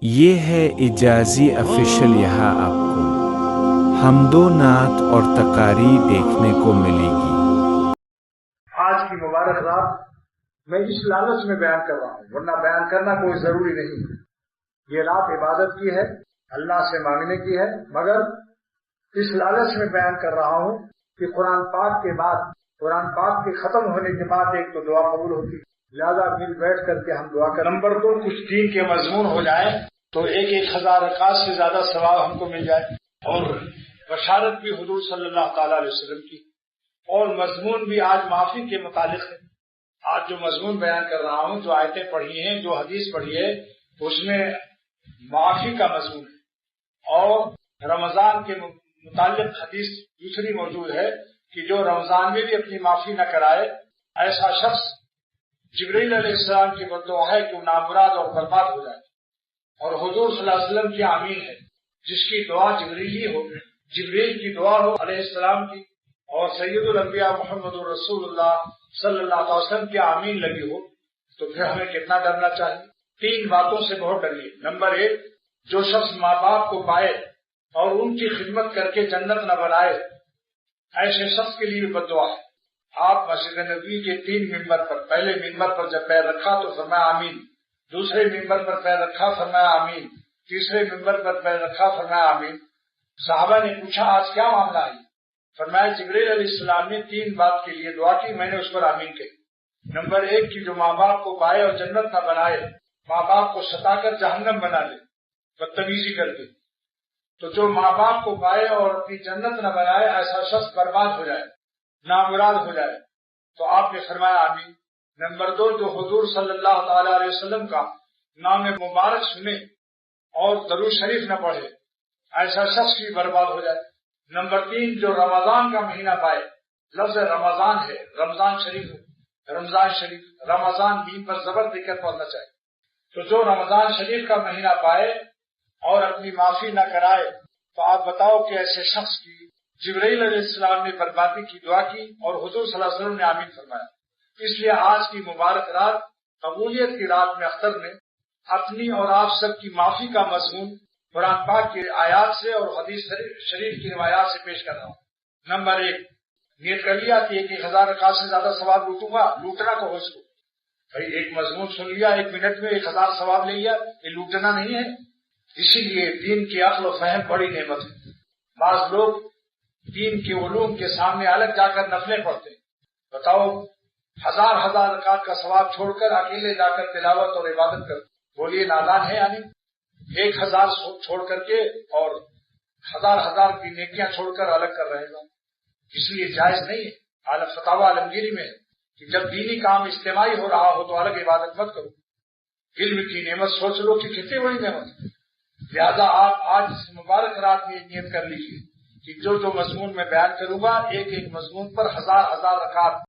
یہ ہے اجازی افیشل، یہاں آپ کو حمد و نعت اور تقاریر دیکھنے کو ملے گی۔ آج کی مبارک رات میں اس لالچ میں بیان کر رہا ہوں، ورنہ بیان کرنا کوئی ضروری نہیں ہے۔ یہ رات عبادت کی ہے، اللہ سے مانگنے کی ہے، مگر اس لالچ میں بیان کر رہا ہوں کہ قرآن پاک کے بعد، قرآن پاک کے ختم ہونے کے بعد ایک تو دعا قبول ہوتی ہے، لہذا مل بیٹھ کر کے ہم دعا کریں۔ نمبر 2، کچھ دین کے مضمون ہو جائیں تو 1,000 رکعت سے زیادہ ثواب ہم کو مل جائے، اور بشارت بھی حضور صلی اللہ تعالی علیہ وسلم کی، اور مضمون بھی آج معافی کے متعلق ہے۔ آج جو مضمون بیان کر رہا ہوں، جو آیتیں پڑھی ہیں، جو حدیث پڑھی ہے، اس میں معافی کا مضمون ہے، اور رمضان کے متعلق حدیث دوسری موجود ہے کہ جو رمضان میں بھی اپنی معافی نہ کرائے، ایسا شخص جبرائیل علیہ السلام کی بددعا ہے کہ وہ نامراد اور برباد ہو جائے، اور حضور صلی اللہ علیہ وسلم کی آمین ہے، جس کی دعا جبریل کی دعا ہو علیہ السلام کی، اور سید الانبیاء محمد رسول اللہ صلی اللہ علیہ وسلم کی آمین لگی ہو، تو پھر ہمیں کتنا ڈرنا چاہیے۔ 3 باتوں سے بہت ڈریے۔ نمبر 1، جو شخص ماں باپ کو پائے اور ان کی خدمت کر کے جنت نہ بنائے، ایسے شخص کے لیے بددعا ہے۔ آپ مسجد نبوی کے 3 ممبر پر، پہلے ممبر پر جب پیر رکھا تو فرمایا آمین، دوسرے ممبر پر پیر رکھا فرمایا آمین، تیسرے ممبر پر پیر رکھا فرمایا آمین۔ صحابہ نے پوچھا آج کیا معاملہ ہے؟ فرمایا جبرائیل علیہ السلام نے 3 بات کے لیے دعا کی، میں نے اس پر آمین کہی۔ نمبر 1 کہ جو ماں باپ کو پائے اور جنت نہ بنائے، ماں باپ کو ستا کر جہنم بنا لے بدتمیزی کر کے، تو جو ماں باپ کو پائے اور اپنی جنت نہ بنائے، ایسا شخص برباد ہو جائے، نامراد ہو جائے، تو آپ نے فرمایا آمین۔ نمبر 2، جو حضور صلی اللہ تعالی علیہ وسلم کا نام مبارک سنے اور درود شریف نہ پڑھے، ایسا شخص بھی برباد ہو جائے۔ نمبر 3، جو رمضان کا مہینہ پائے، لفظ رمضان ہے، رمضان شریف ہے، رمضان میم پر زبر دے کر پڑھنا چاہیے۔ تو جو رمضان شریف کا مہینہ پائے اور اپنی معافی نہ کرائے، تو آپ بتاؤ کہ ایسے شخص کی جبرائیل علیہ السلام نے بربادی کی دعا کی اور حضور صلی اللہ علیہ وسلم نے آمین فرمایا۔ اس لیے آج کی مبارک رات، قبولیت کی رات میں اختر نے اپنی اور آپ سب کی معافی کا مضمون قرآن پاک کی آیات سے اور حدیث شریف کی روایات سے پیش کر رہا ہوں۔ نمبر 1، نیت کر لیا کہ 1,000 رکعت سے زیادہ ثواب لوٹوں گا، لوٹنا کو اس کو بھائی ایک مضمون سن لیا، 1 منٹ میں 1,000 ثواب لے لیا، یہ لوٹنا نہیں ہے۔ اسی لیے دین کی عقل و فہم بڑی نعمت ہے۔ بعض لوگ دین کے علوم کے سامنے الگ جا کر نفلیں پڑھتے ہیں، بتاؤ 1,000 رکعت کا ثواب چھوڑ کر اکیلے جا کر تلاوت اور عبادت کر، بولیے نادان ہے یعنی 1,000 چھوڑ کر کے اور 1,000 کی نیکیاں چھوڑ کر الگ کر رہے گا، اس لیے جائز نہیں ہے۔ فتاوی عالمگیری میں ہے کہ جب دینی کام اجتماعی ہو رہا ہو تو الگ عبادت مت کرو۔ علم کی نعمت سوچ لو کہ کتنی بڑی نعمت ہے، لہذا آپ آج اس مبارک رات میں نیت کر لیجیے کہ جو مضمون میں بیان کروں گا، ایک مضمون پر 1,000 رکعت